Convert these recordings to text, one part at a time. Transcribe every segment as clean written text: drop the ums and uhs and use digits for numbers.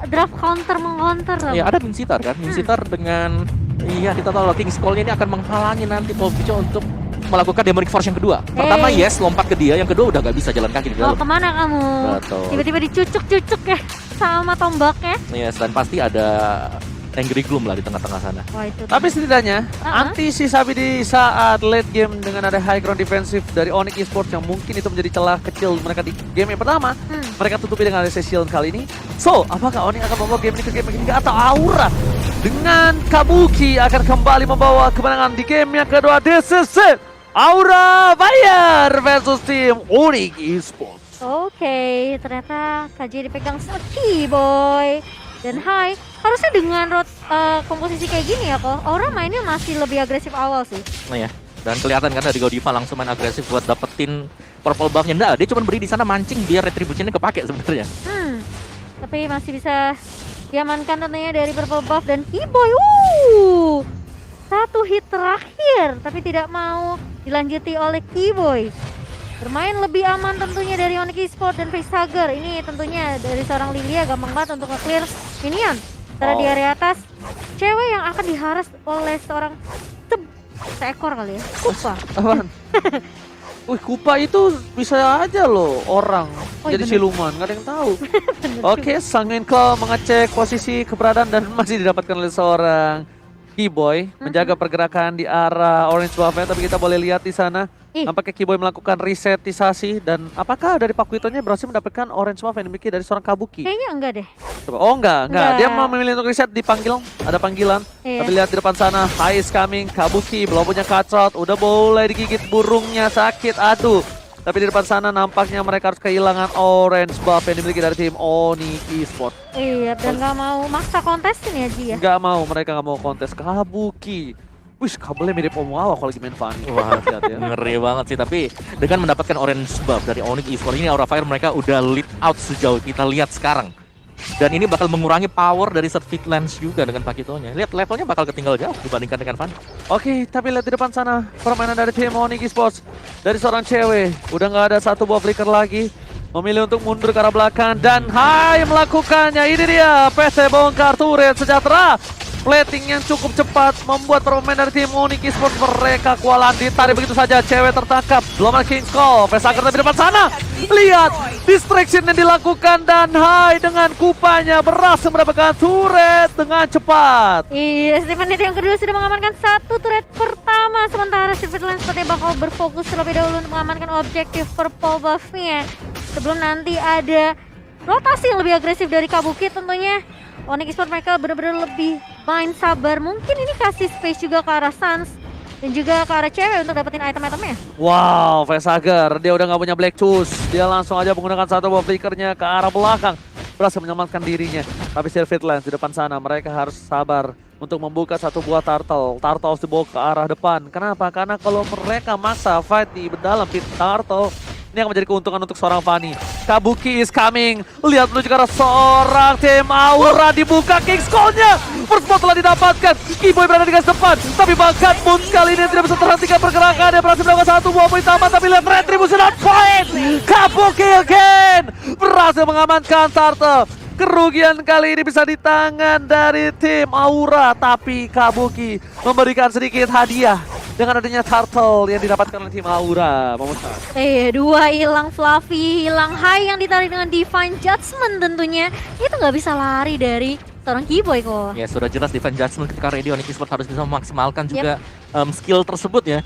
draft counter meng-counter. Ya ada Minsitar kan, Minsitar dengan iya kita tahu King Skull-nya ini akan menghalangi nanti Polvico untuk melakukan Demonic Force yang kedua. Pertama yes lompat ke dia, yang kedua udah gak bisa jalan kaki di Oh dalam. kemana kamu? Betul. Tiba-tiba dicucuk-cucuk ya sama tombaknya. Yes, dan pasti ada Angry Gloom lah di tengah-tengah sana. Wah itu. Tapi setidaknya anti si Sabi di saat late game dengan ada high ground defensive dari Onyx Esports yang mungkin itu menjadi celah kecil mereka di game yang pertama. Mereka tutupi dengan ada Shield kali ini. So, apakah Onyx akan membawa game ini ke game ketiga atau Aura dengan Kabuki akan kembali membawa kemenangan di game yang kedua? This is it. Aura Fire versus tim Onyx Esports. Oke, ternyata KJ dipegang sama Boy. Dan Hai, harusnya dengan komposisi kayak gini ya kok, Aura mainnya masih lebih agresif awal sih. Nah ya, dan kelihatan kan dari Godiva langsung main agresif buat dapetin purple buff-nya. Nggak, dia cuma beri di sana mancing biar retribution-nya kepake sebenarnya. Tapi masih bisa diamankan tentunya dari purple buff dan Boy. Satu hit terakhir, tapi tidak mau dilanjuti oleh Boy. Bermain lebih aman tentunya dari Onyx Esports dan Facehugger. Ini tentunya dari seorang Lilia gampang banget untuk nge-clear minion. Setelah di area atas, cewek yang akan diharas oleh seorang seekor kali ya, Kupa. Apaan? Wih, Kupa itu bisa aja loh orang jadi bener. siluman, nggak ada yang tahu. Oke, Sang Enkel mengecek posisi keberadaan dan masih didapatkan oleh seorang Keyboy menjaga pergerakan di arah orange buff-nya, tapi kita boleh lihat di sana nampaknya Keyboy melakukan resetisasi dan apakah dari Pakuitonya berhasil mendapatkan orange buff yang dimiliki dari seorang Kabuki? Kayaknya enggak deh. Coba. Oh enggak. Dia memilih untuk reset, dipanggil, ada panggilan. Iya. Tapi lihat di depan sana, High is coming, Kabuki belum punya cutshot, udah boleh digigit burungnya, sakit, aduh. Tapi di depan sana nampaknya mereka harus kehilangan orange buff yang dimiliki dari tim Onyx Esports. Iya, dan nggak mau maksa kontesin ya Ji ya. Mereka nggak mau kontes Kabuki. Wih, kabelnya mirip Omoawa kalau lagi main Fanny. Wah, lihat ya. ngeri banget sih. Tapi dengan mendapatkan orange buff dari Onyx Esports ini, Aura Fire mereka udah lead out sejauh kita lihat sekarang. Dan ini bakal mengurangi power dari Surfeit Lens juga dengan Pakitonya. Lihat levelnya bakal ketinggal jauh dibandingkan dengan Fanny. Oke, tapi lihat di depan sana permainan dari tim Onyx Esports dari seorang cewek. Udah nggak ada satu buah flicker lagi. Memilih untuk mundur ke arah belakang dan Hai melakukannya. Ini dia PC bongkar turret sejahtera. Plating yang cukup cepat membuat permainan dari tim Onyx Esports mereka kewalahan, ditarik begitu saja. Cewek tertangkap, belum ada King Skull. Facehugger di depan sana. Lihat distraction yang dilakukan dan Hai dengan kupanya berhasil mendapatkan turret dengan cepat. Iya, Steven yang kedua sudah mengamankan satu turret pertama. Sementara Surfeit Lens sepertinya bakal berfokus terlebih dahulu untuk mengamankan objektif purple buff-nya. Sebelum nanti ada rotasi yang lebih agresif dari Kabuki tentunya. Onyx Esports mereka benar-benar lebih main sabar. Mungkin ini kasih space juga ke arah Sans dan juga ke arah cewek untuk dapetin item-itemnya. Wow, Facehugger dia udah nggak punya Black Shoes. Dia langsung aja menggunakan satu buah flickernya ke arah belakang. Berhasil menyelamatkan dirinya. Tapi Surfeit Lens di depan sana mereka harus sabar untuk membuka satu buah turtle. Turtle harus dibawa ke arah depan. Kenapa? Karena kalau mereka maksa fight di dalam pit turtle, ini akan menjadi keuntungan untuk seorang Fanny. Kabuki is coming. Lihat menuju ke arah seorang tim Aura, dibuka King Skull-nya. First blood telah didapatkan. Keyboy berada di garis depan. Tapi bahkan Moon kali ini tidak bisa terhentikan pergerakan. Dia berhasil melakukan satu buah poin tamat. Tapi lihat retribution on point. Kabuki again. Berhasil mengamankan turtle. Kerugian kali ini bisa di tangan dari tim Aura. Tapi Kabuki memberikan sedikit hadiah dengan adanya turtle yang didapatkan oleh tim Aura. Dua hilang Fluffy, hilang Hai yang ditarik dengan Divine Judgment tentunya. Itu nggak bisa lari dari seorang Keyboy kok. Ya sudah jelas Divine Judgment ketika ready Onyx Esports harus bisa memaksimalkan juga skill tersebut ya.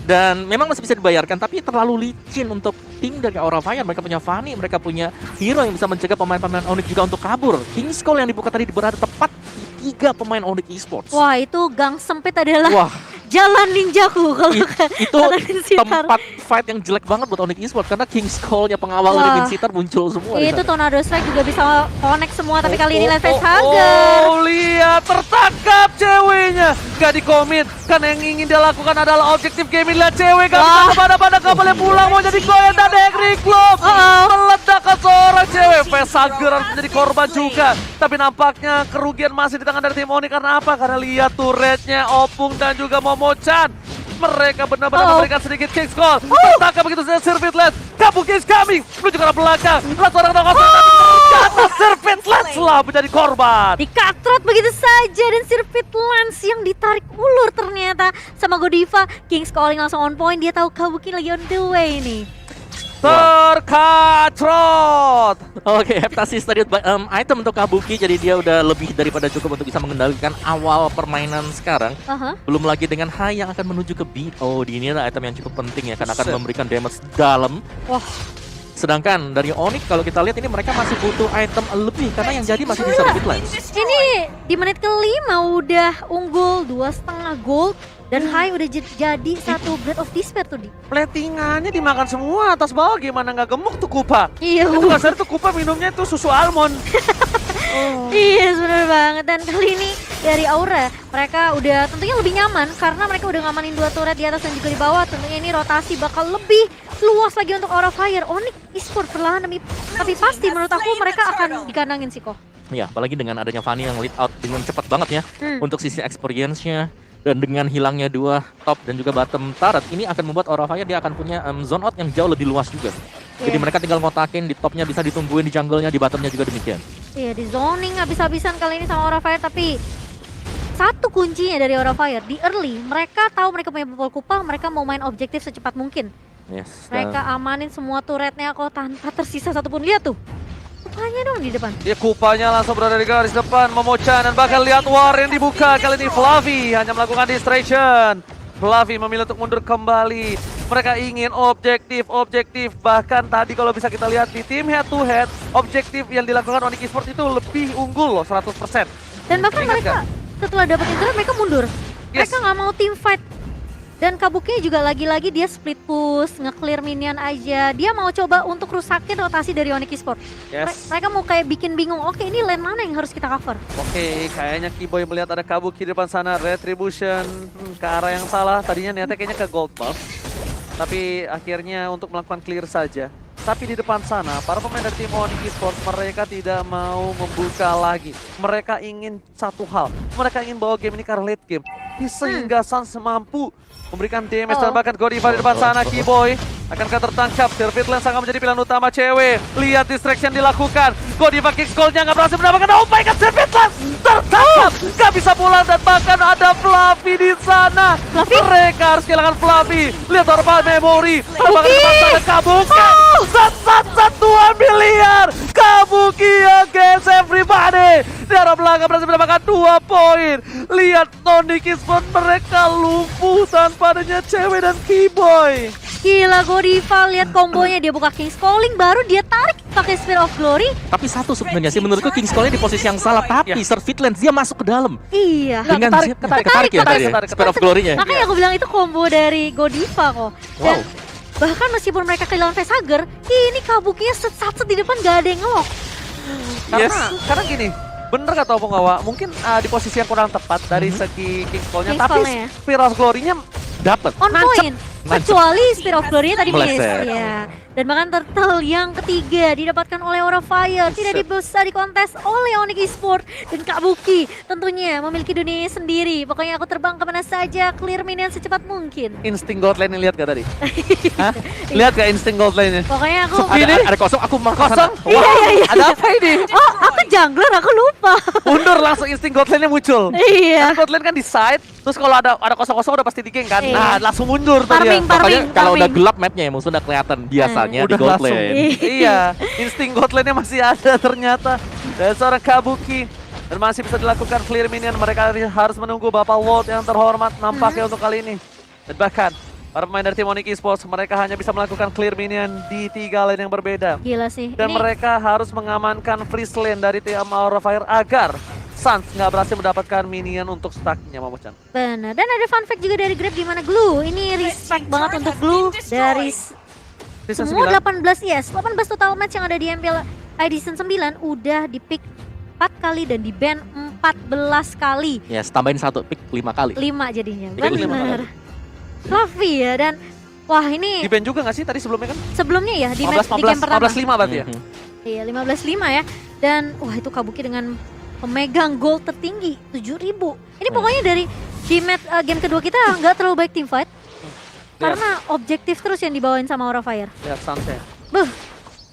Dan memang masih bisa dibayarkan, tapi terlalu licin untuk tim dari Aura Fire. Mereka punya Fanny, mereka punya hero yang bisa mencegah pemain-pemain Onyx juga untuk kabur. King Skull yang dibuka tadi berada tepat di 3 pemain Onyx Esports. Wah, itu gang sempit adalah jalan ninjaku kalau itu tempat fight yang jelek banget buat Onyx Esports karena King Skull-nya pengawal dari Minsitar muncul semua. Itu Tornado Strike juga bisa connect semua, tapi kali ini lihat Facehugger. Lihat tertangkap ceweknya. Gak dikomit, kan yang ingin dia lakukan adalah objektif game. Lihat cewek gak bisa kemana-mana, gak boleh pulang, mau jadi goyang dan Angry Gloom meledak ke seorang cewek. Facehugger harus menjadi korban juga, tapi nampaknya kerugian masih di tangan dari tim Onyx. Karena apa? Karena lihat turretnya Opung dan juga Momo-chan. Mereka benar-benar memberikan sedikit King Skull. Tertangkap begitu saja Surfeit Lens. Kabuki is coming menuju ke arah belakang. Lalu orang kata Surfeit Lance lah menjadi korban. Di cutthroat begitu saja dan sirkuit Lance yang ditarik ulur ternyata sama Godiva. King's Calling langsung on point, dia tahu Kabuki lagi on the way nih. Terkatrot. Oke, Heptasis tadi item untuk Kabuki, jadi dia udah lebih daripada cukup untuk bisa mengendalikan awal permainan sekarang. Belum lagi dengan Hai yang akan menuju ke BO. Ini adalah item yang cukup penting ya, karena akan memberikan damage dalam. Wah. Sedangkan dari Onyx kalau kita lihat ini mereka masih butuh item lebih, karena yang jadi masih di Sirkuit Lance. Ini di menit ke-5 udah unggul 2,5 gol. Dan Hai udah jadi 1 Breath of Despair tuh di. Platingannya dimakan semua atas bawah, gimana nggak gemuk tuh Kupa? Iya. Itu kasar tuh Kupa minumnya itu susu almond. Iya bener banget, dan kali ini dari Aura mereka udah tentunya lebih nyaman karena mereka udah ngamanin 2 turret di atas dan juga di bawah. Tentunya ini rotasi bakal lebih luas lagi untuk Aura Fire. Onyx Esports perlahan tapi pasti menurut aku mereka akan dikandangin sih kok. Ya, apalagi dengan adanya Fanny yang lead out dengan cepat banget ya untuk sisi experience-nya. Dan dengan hilangnya 2 top dan juga bottom turret, ini akan membuat Aura Fire dia akan punya zone out yang jauh lebih luas juga. Jadi mereka tinggal ngotakin, di topnya bisa ditungguin, di jungle-nya, di bottomnya juga demikian. Iya, di zoning habis-habisan kali ini sama Aura Fire, tapi satu kuncinya dari Aura Fire di early, mereka tahu mereka punya pukul Kupa, mereka mau main objektif secepat mungkin. Yes, Mereka amanin semua turretnya kok tanpa tersisa satupun. Lihat tuh, Kupanya dong di depan. Ya, Kupanya langsung berada di garis depan, memocah dan bahkan lihat war yang dibuka. Kali ini Fluffy hanya melakukan distraction. Fluffy memilih untuk mundur kembali. Mereka ingin objektif. Bahkan tadi kalau bisa kita lihat di tim head to head, objektif yang dilakukan Onyx Esports itu lebih unggul loh 100%. Dan bahkan mereka setelah dapetin turret mereka mundur. Mereka nggak mau team fight. Dan Kabuki juga lagi-lagi dia split push, nge-clear minion aja. Dia mau coba untuk rusakin rotasi dari Onyx Esports. Mereka mau kayak bikin bingung, oke ini lane mana yang harus kita cover? Oke, kayaknya Kiboy melihat ada Kabuki di depan sana. Retribution ke arah yang salah. Tadinya niatnya kayaknya ke gold buff. Tapi akhirnya untuk melakukan clear saja. Tapi di depan sana, para pemain dari tim Onyx Esports mereka tidak mau membuka lagi. Mereka ingin satu hal. Mereka ingin bawa game ini ke late game. Sehingga Sans mampu memberikan damage dan bahkan Godiva di depan sana. Kiboy akankah tertangkap? Sirkuit Lance akan menjadi pilihan utama cewek. Lihat distraction dilakukan. Godiva kick goalnya nggak berhasil mendapatkan. Oh my god, Sirkuit Lance tertangkap. Nggak bisa pulang dan bahkan ada Fluffy di sana. Mereka harus kehilangan Fluffy. Lihat Orban Memory. Terbangkan di depan sana Kabuki. Sat 2 miliar. Kabuki against everybody. Di arah belakang berhasil mendapatkan 2 poin. Lihat Onyx Esports mereka lumpuh tanpa adanya cewek dan Kiboy. Gila Godiva, lihat kombonya, dia buka King's Calling baru dia tarik pakai Spear of Glory. Tapi satu sebenarnya sih menurutku King's Calling di posisi yang salah, tapi Sirkuit Lance dia masuk ke dalam. Iya. Dengan ketarik ya tadi Spear of Glory-nya. Makanya aku bilang itu combo dari Godiva kok. Dan bahkan meskipun mereka kehilangan Facehugger, ini Kabukinya set di depan gak ada yang ngelok. Karena gini, bener kata Opung Gawa, mungkin di posisi yang kurang tepat dari segi King's Call-nya, tapi Spear of Glory-nya dapat. On point. Kecuali Spear of Glory-nya tadi miss. Meleset. Ya. Dan bahkan turtle yang ketiga didapatkan oleh Aura Fire, tidak bisa dikontes oleh Onyx Esports. Dan Kabuki tentunya memiliki dunia sendiri. Pokoknya aku terbang kemana saja, clear minion secepat mungkin. Insting gold lane lihat gak tadi? Hah? Lihat gak insting gold lane-nya? Pokoknya aku Ada kosong, aku mau Kosong? Iya. Ada apa ini? Oh, aku jungler, aku lupa. Mundur langsung insting gold lane-nya muncul. Iya. Karena gold lane kan di side, terus kalau ada kosong-kosong udah pasti di geng kan. Iya. Nah, langsung mundur tuh dia. Makanya kalau udah gelap mapnya ya musuh udah kelihatan biasanya di gold lane. Iya, insting gold lane-nya masih ada ternyata. Dan seorang Kabuki. Dan masih bisa dilakukan clear minion. Mereka harus menunggu Bapak World yang terhormat nampaknya untuk kali ini. Dan bahkan para pemain dari tim Onyx Esports mereka hanya bisa melakukan clear minion di 3 lane yang berbeda. Gila sih. Dan mereka harus mengamankan freeze lane dari tim Aura Fire agar Sans nggak berhasil mendapatkan minion untuk stacknya, Mamo-chan. Benar. Dan ada fun fact juga dari Grab di mana Glue. Ini respect banget untuk Glue dari semua 18 total match yang ada di MPL Edition 9 udah di pick 4 kali dan di ban 14 kali. Ya, tambahin 1 pick 5 kali. 5 jadinya. Jadi Benar. Fluffy ya, dan wah ini Di ban juga nggak sih tadi sebelumnya kan? sebelumnya ya di match di game pertama. 15-5 berarti ya? Iya, 15-5 ya. Dan wah itu Kabuki dengan pemegang gold tertinggi 7.000. Ini pokoknya dari di match game kedua kita nggak terlalu baik team fight. Karena objektif terus yang dibawain sama Aura Fire. Lihat Sans ya. Buh.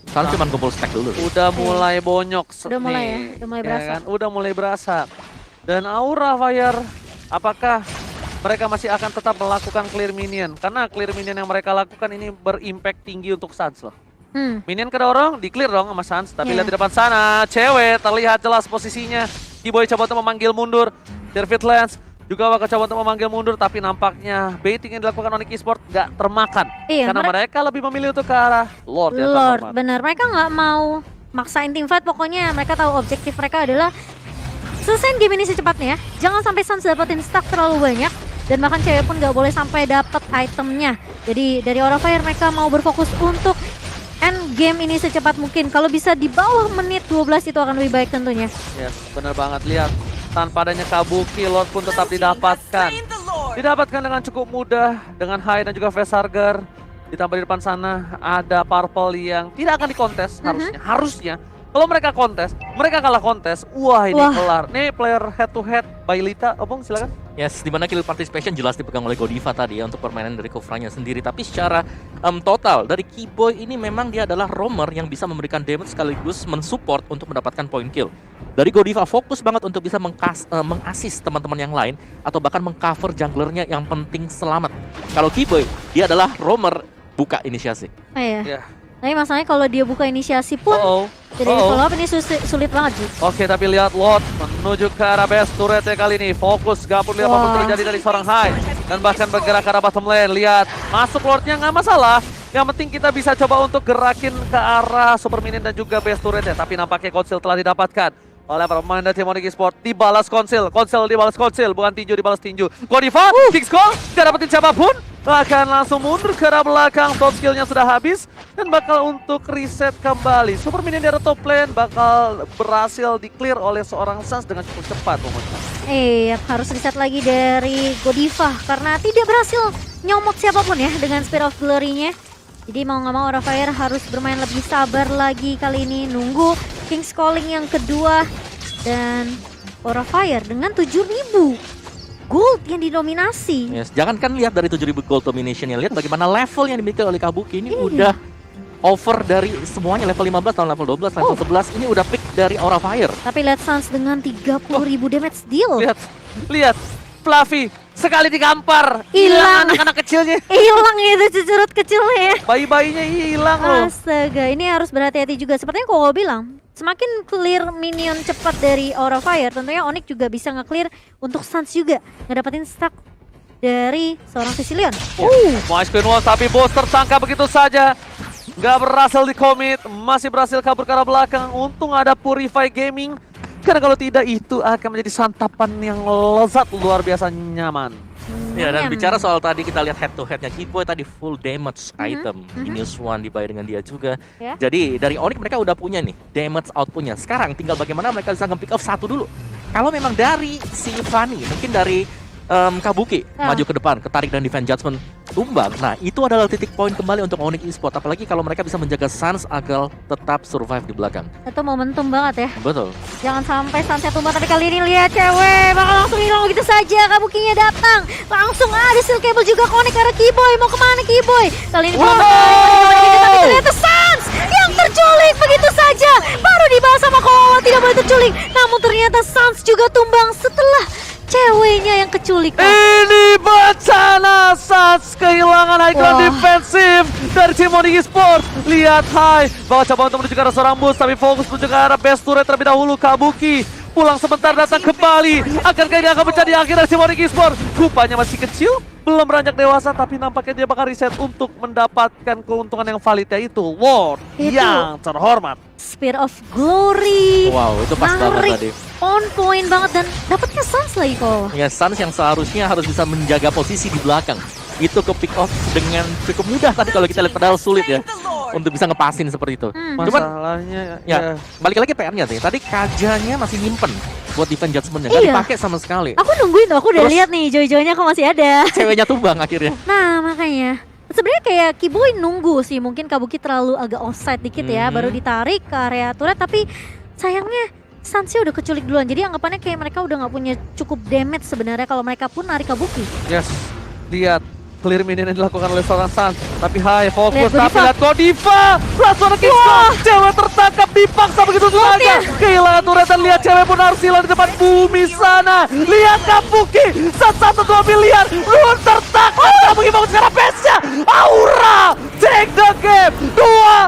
Soalnya cuma kumpul stack dulu. Udah mulai bonyok Udah mulai ya, nih, udah mulai berasa. kan? Udah mulai berasa. Dan Aura Fire, apakah mereka masih akan tetap melakukan clear minion? Karena clear minion yang mereka lakukan ini berimpact tinggi untuk Suns loh. Minion kedorong, di clear dong sama Suns. Tapi lihat di depan sana, cewek terlihat jelas posisinya. Kiboy coba untuk memanggil mundur. David Lance juga bakal coba untuk memanggil mundur, tapi nampaknya baiting yang dilakukan Onyx Esports gak termakan. Iya, Karena mereka lebih memilih untuk ke arah Lord. Ya, Lord, terhormat. bener. Mereka nggak mau maksain teamfight, pokoknya mereka tahu objektif mereka adalah selesaiin game ini secepatnya. Jangan sampai Suns dapetin stack terlalu banyak, dan bahkan cewek pun nggak boleh sampai dapet itemnya. Jadi dari Aura Fire mereka mau berfokus untuk end game ini secepat mungkin. Kalau bisa di bawah menit 12 itu akan lebih baik tentunya. Yes, bener banget. Lihat, tanpa adanya Kabuki, Lord pun tetap didapatkan. Didapatkan dengan cukup mudah, dengan Hai dan juga Vesarger. Ditambah di depan sana ada Purple yang tidak akan dikontes harusnya. Kalau mereka kontes, mereka kalah kontes. Wah, ini kelar. Nih player head to head by Lita. Obong silakan. Yes, dimana kill participation jelas dipegang oleh Godiva tadi ya untuk permainan dari Kufranya sendiri. Tapi secara total dari Kiboy ini memang dia adalah roamer yang bisa memberikan damage sekaligus mensupport untuk mendapatkan point kill. Dari Godiva fokus banget untuk bisa mengassist teman-teman yang lain atau bahkan mengcover junglernya yang penting selamat. Kalau Kiboy, dia adalah roamer buka inisiasi. Oh iya. Ya. Tapi masalahnya kalau dia buka inisiasi pun jadi follow up ini sulit banget sih. Oke, tapi lihat Lord menuju ke arah base turret ya kali ini. Fokus, gak perlu lihat apapun terjadi dari seorang Hai. Dan bahkan bergerak ke arah bottom lane. Lihat, masuk Lordnya nggak masalah. Yang penting kita bisa coba untuk gerakin ke arah super minion dan juga base turret ya. Tapi nampaknya konsil telah didapatkan oleh pemain dari tim Onyx Esports. Dibalas konsil dibalas konsil, bukan tinju dibalas tinju. Godiva, kick goal, gak dapetin siapapun. Bahkan langsung mundur ke arah belakang, top skillnya sudah habis. Dan bakal untuk reset kembali. Super minion dari top lane bakal berhasil di-clear oleh seorang Suns dengan cukup cepat. Harus reset lagi dari Godiva karena tidak berhasil nyomot siapapun ya dengan Spear of Glory-nya. Jadi mau nggak mau Aura Fire harus bermain lebih sabar lagi kali ini, nunggu King's Calling yang kedua. Dan Aura Fire dengan 7.000 gold yang didominasi. Yes, jangankan lihat dari 7.000 gold domination-nya, lihat bagaimana level yang dimiliki oleh Kabuki ini udah over dari semuanya, level 15 tahun level 12, level 11 ini udah pick dari Aura Fire. Tapi lihat Suns dengan 30.000 damage deal. Lihat, Fluffy sekali digampar, hilang anak-anak kecilnya. Hilang itu cucurut kecilnya ya. Bayi-bayinya hilang loh. Astaga, ini harus berhati-hati juga. Sepertinya kok bilang, semakin clear minion cepat dari Aura Fire, tentunya Onyx juga bisa nge-clear untuk Suns juga. Ngedapetin stack dari seorang Sicilian. Nice Queen Wall, tapi bos tersangka begitu saja. Gak berhasil di-commit, masih berhasil kabur ke arah belakang. Untung ada Purify Gaming. Karena kalau tidak itu akan menjadi santapan yang lezat luar biasa nyaman. Ya, dan bicara soal tadi kita lihat head to headnya Kiboy tadi full damage item. Genius One dibayar dengan dia juga. Jadi dari Onyx mereka udah punya nih damage outputnya. Sekarang tinggal bagaimana mereka bisa nge-pick off satu dulu. Kalau memang dari si Fanny, mungkin dari Kabuki maju ke depan, ketarik dan defense judgment tumbang. Nah, itu adalah titik poin kembali untuk Onyx Esports. Apalagi kalau mereka bisa menjaga Suns agar tetap survive di belakang. Itu momentum banget ya. Betul. Jangan sampai Sunsnya tumbang, tapi kali ini lihat cewek bakal langsung hilang begitu saja. Kabukinya datang, langsung ada Steel Cable juga connect ke arah Kiboy. Mau kemana Kiboy? Kali ini tapi ternyata Suns yang terculik begitu saja. Baru dibahas sama Kowawa tidak boleh terculik. Namun ternyata Suns juga tumbang setelah ceweknya yang keculik. Ini bencana, Suns kehilangan high ground defensif dari tim Onyx Esports. Lihat Hai, bakal coba untuk menuju ke arah seorang boost, tapi fokus menuju ke arah base turret terlebih dahulu. Kabuki pulang sebentar, datang kembali. Akankah ini akan menjadi akhir dari tim Onyx Esports? Rupanya masih kecil, belum beranjak dewasa, tapi nampaknya dia bakal reset untuk mendapatkan keuntungan yang valid, yaitu Lord yang terhormat. Spear of Glory. Wow, itu pas banget tadi. On point banget dan dapatnya Suns lagi kok. Ya, Suns yang seharusnya harus bisa menjaga posisi di belakang. Itu ke pick off dengan cukup mudah tadi kalau kita lihat, padahal sulit ya untuk bisa ngepasin seperti itu. Cuman Masalahnya ya balik lagi PR-nya sih. Tadi Kajanya masih nyimpen buat defense judgment-nya, nggak dipakai sama sekali. Aku nungguin tuh, aku udah lihat nih joy-joynya kok masih ada. Ceweknya tumbang akhirnya. Nah, makanya sebenarnya kayak Kiboy nunggu sih, mungkin Kabuki terlalu agak offside dikit ya, baru ditarik ke area turret, tapi sayangnya Sunsnya udah keculik duluan. Jadi anggapannya kayak mereka udah nggak punya cukup damage sebenarnya kalau mereka pun narik Kabuki. Yes, lihat Clear minion yang dilakukan oleh seorang Sans. Tapi high fokus, Lihat tapi Godiva. lihat Godiva. Langsung ada kickstone. Cewek tertangkap, dipaksa begitu saja. Kehilangan turret dan lihat cewek pun Arsila di depan bumi sana. Lihat Kabuki, 112 miliar. Run tertangkap, Kabuki bangun sekarang base-nya. Aura, take the game.